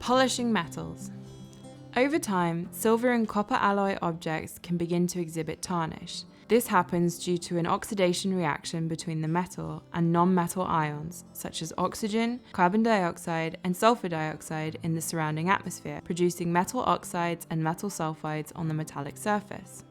Polishing metals. Over time, silver and copper alloy objects can begin to exhibit tarnish. This happens due to an oxidation reaction between the metal and non-metal ions, such as oxygen, carbon dioxide, and sulfur dioxide in the surrounding atmosphere, producing metal oxides and metal sulfides on the metallic surface.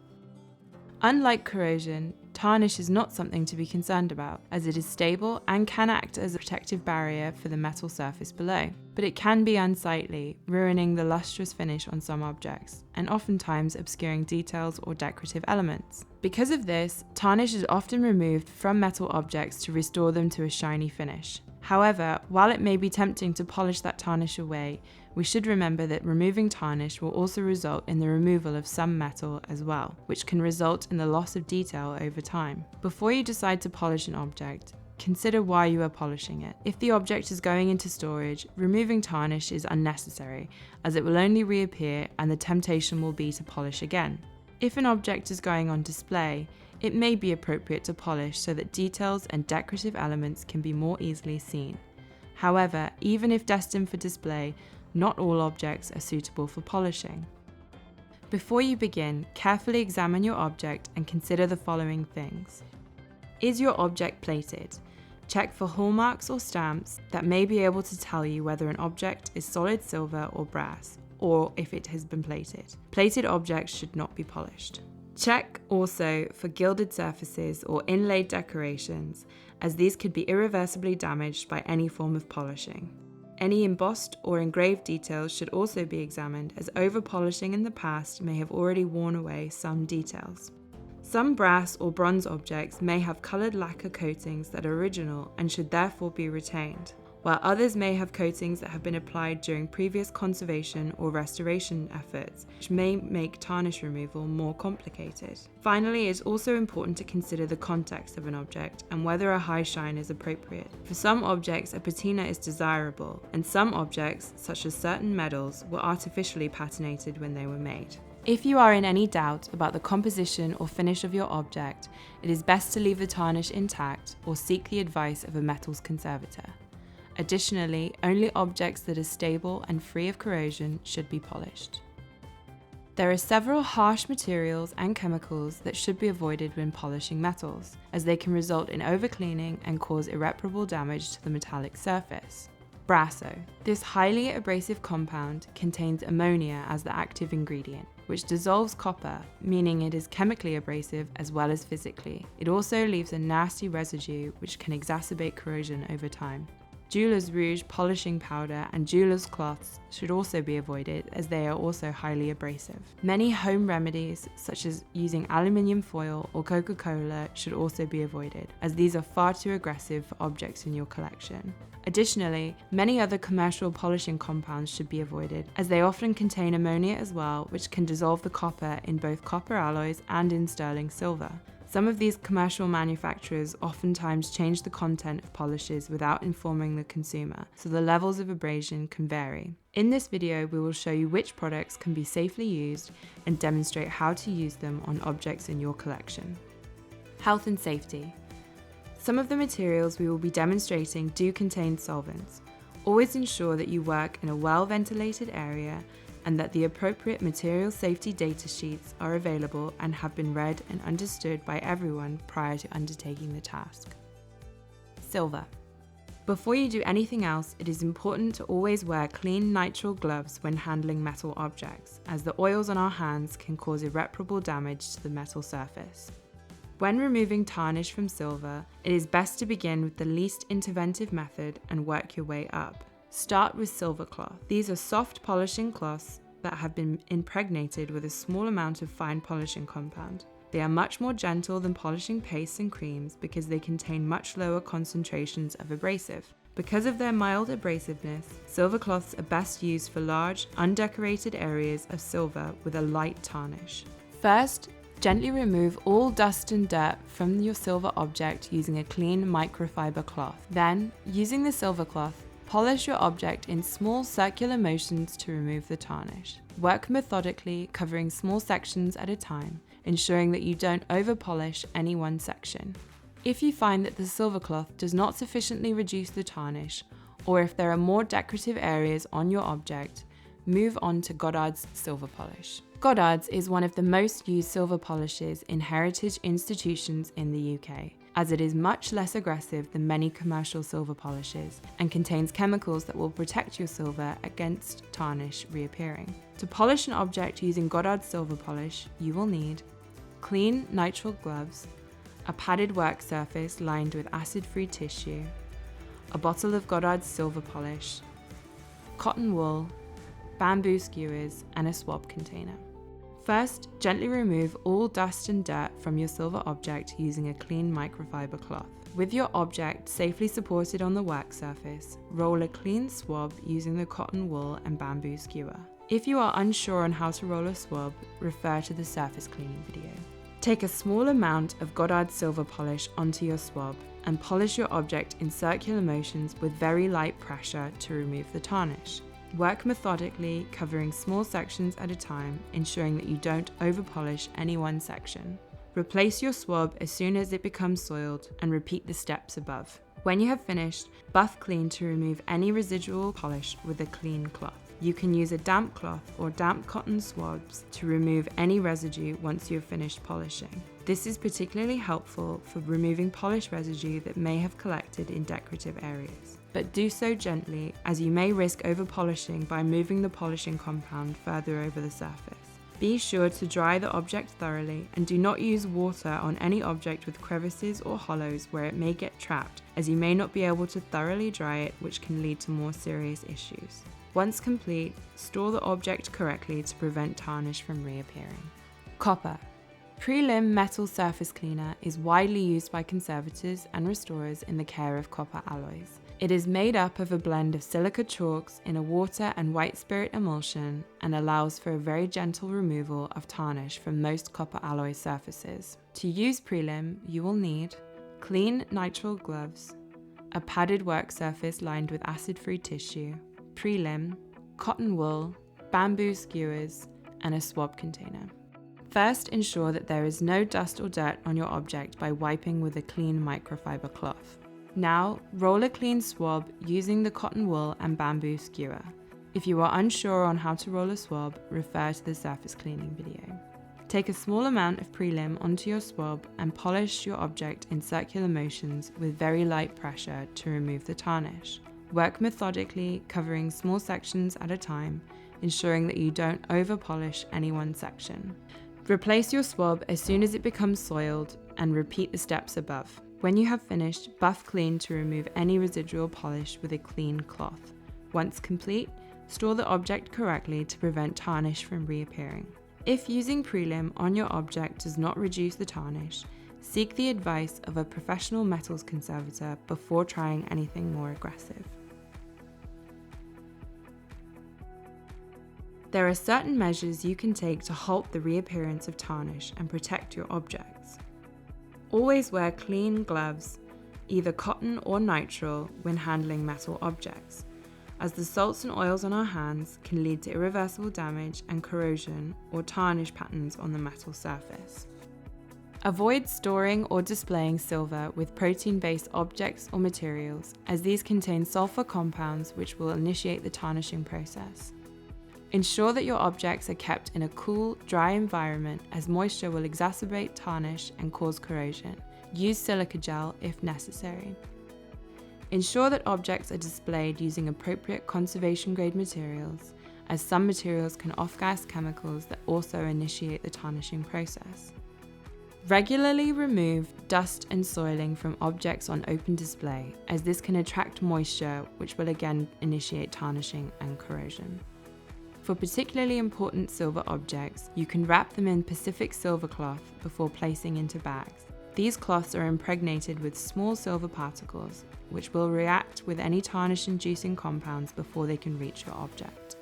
Unlike corrosion, tarnish is not something to be concerned about, as it is stable and can act as a protective barrier for the metal surface below. But it can be unsightly, ruining the lustrous finish on some objects, and oftentimes obscuring details or decorative elements. Because of this, tarnish is often removed from metal objects to restore them to a shiny finish. However, while it may be tempting to polish that tarnish away, we should remember that removing tarnish will also result in the removal of some metal as well, which can result in the loss of detail over time. Before you decide to polish an object, consider why you are polishing it. If the object is going into storage, removing tarnish is unnecessary, as it will only reappear and the temptation will be to polish again. If an object is going on display, it may be appropriate to polish so that details and decorative elements can be more easily seen. However, even if destined for display, not all objects are suitable for polishing. Before you begin, carefully examine your object and consider the following things. Is your object plated? Check for hallmarks or stamps that may be able to tell you whether an object is solid silver or brass, or if it has been plated. Plated objects should not be polished. Check also for gilded surfaces or inlaid decorations, as these could be irreversibly damaged by any form of polishing. Any embossed or engraved details should also be examined, as over-polishing in the past may have already worn away some details. Some brass or bronze objects may have coloured lacquer coatings that are original and should therefore be retained, while others may have coatings that have been applied during previous conservation or restoration efforts, which may make tarnish removal more complicated. Finally, it's also important to consider the context of an object and whether a high shine is appropriate. For some objects, a patina is desirable, and some objects, such as certain medals, were artificially patinated when they were made. If you are in any doubt about the composition or finish of your object, it is best to leave the tarnish intact or seek the advice of a metals conservator. Additionally, only objects that are stable and free of corrosion should be polished. There are several harsh materials and chemicals that should be avoided when polishing metals, as they can result in overcleaning and cause irreparable damage to the metallic surface. Brasso. This highly abrasive compound contains ammonia as the active ingredient, which dissolves copper, meaning it is chemically abrasive as well as physically. It also leaves a nasty residue which can exacerbate corrosion over time. Jeweler's rouge polishing powder and jeweler's cloths should also be avoided, as they are also highly abrasive. Many home remedies, such as using aluminium foil or Coca-Cola, should also be avoided, as these are far too aggressive for objects in your collection. Additionally, many other commercial polishing compounds should be avoided, as they often contain ammonia as well, which can dissolve the copper in both copper alloys and in sterling silver. Some of these commercial manufacturers oftentimes change the content of polishes without informing the consumer, so the levels of abrasion can vary. In this video, we will show you which products can be safely used and demonstrate how to use them on objects in your collection. Health and safety. Some of the materials we will be demonstrating do contain solvents. Always ensure that you work in a well-ventilated area and that the appropriate material safety data sheets are available and have been read and understood by everyone prior to undertaking the task. Silver. Before you do anything else, it is important to always wear clean nitrile gloves when handling metal objects, as the oils on our hands can cause irreparable damage to the metal surface. When removing tarnish from silver, it is best to begin with the least interventive method and work your way up. Start with silver cloth. These are soft polishing cloths that have been impregnated with a small amount of fine polishing compound. They are much more gentle than polishing pastes and creams because they contain much lower concentrations of abrasive. Because of their mild abrasiveness, silver cloths are best used for large, undecorated areas of silver with a light tarnish. First, gently remove all dust and dirt from your silver object using a clean microfiber cloth. Then, using the silver cloth, polish your object in small circular motions to remove the tarnish. Work methodically, covering small sections at a time, ensuring that you don't over-polish any one section. If you find that the silver cloth does not sufficiently reduce the tarnish, or if there are more decorative areas on your object, move on to Goddard's silver polish. Goddard's is one of the most used silver polishes in heritage institutions in the UK, as it is much less aggressive than many commercial silver polishes and contains chemicals that will protect your silver against tarnish reappearing. To polish an object using Goddard's silver polish, you will need clean nitrile gloves, a padded work surface lined with acid-free tissue, a bottle of Goddard's silver polish, cotton wool, bamboo skewers, and a swab container. First, gently remove all dust and dirt from your silver object using a clean microfiber cloth. With your object safely supported on the work surface, roll a clean swab using the cotton wool and bamboo skewer. If you are unsure on how to roll a swab, refer to the surface cleaning video. Take a small amount of Goddard's silver polish onto your swab and polish your object in circular motions with very light pressure to remove the tarnish. Work methodically, covering small sections at a time, ensuring that you don't over-polish any one section. Replace your swab as soon as it becomes soiled and repeat the steps above. When you have finished, buff clean to remove any residual polish with a clean cloth. You can use a damp cloth or damp cotton swabs to remove any residue once you have finished polishing. This is particularly helpful for removing polish residue that may have collected in decorative areas. But do so gently, as you may risk over-polishing by moving the polishing compound further over the surface. Be sure to dry the object thoroughly and do not use water on any object with crevices or hollows where it may get trapped, as you may not be able to thoroughly dry it, which can lead to more serious issues. Once complete, store the object correctly to prevent tarnish from reappearing. Copper. Prelim metal surface cleaner is widely used by conservators and restorers in the care of copper alloys. It is made up of a blend of silica chalks in a water and white spirit emulsion and allows for a very gentle removal of tarnish from most copper alloy surfaces. To use prelim, you will need clean nitrile gloves, a padded work surface lined with acid-free tissue, prelim, cotton wool, bamboo skewers, and a swab container. First, ensure that there is no dust or dirt on your object by wiping with a clean microfiber cloth. Now, roll a clean swab using the cotton wool and bamboo skewer. If you are unsure on how to roll a swab, refer to the surface cleaning video. Take a small amount of prelim onto your swab and polish your object in circular motions with very light pressure to remove the tarnish. Work methodically, covering small sections at a time, ensuring that you don't over-polish any one section. Replace your swab as soon as it becomes soiled and repeat the steps above. When you have finished, buff clean to remove any residual polish with a clean cloth. Once complete, store the object correctly to prevent tarnish from reappearing. If using prelim on your object does not reduce the tarnish, seek the advice of a professional metals conservator before trying anything more aggressive. There are certain measures you can take to halt the reappearance of tarnish and protect your objects. Always wear clean gloves, either cotton or nitrile, when handling metal objects, as the salts and oils on our hands can lead to irreversible damage and corrosion or tarnish patterns on the metal surface. Avoid storing or displaying silver with protein-based objects or materials, as these contain sulfur compounds which will initiate the tarnishing process. Ensure that your objects are kept in a cool, dry environment, as moisture will exacerbate tarnish and cause corrosion. Use silica gel if necessary. Ensure that objects are displayed using appropriate conservation-grade materials, as some materials can off-gas chemicals that also initiate the tarnishing process. Regularly remove dust and soiling from objects on open display, as this can attract moisture, which will again initiate tarnishing and corrosion. For particularly important silver objects, you can wrap them in Pacific silver cloth before placing into bags. These cloths are impregnated with small silver particles, which will react with any tarnish-inducing compounds before they can reach your object.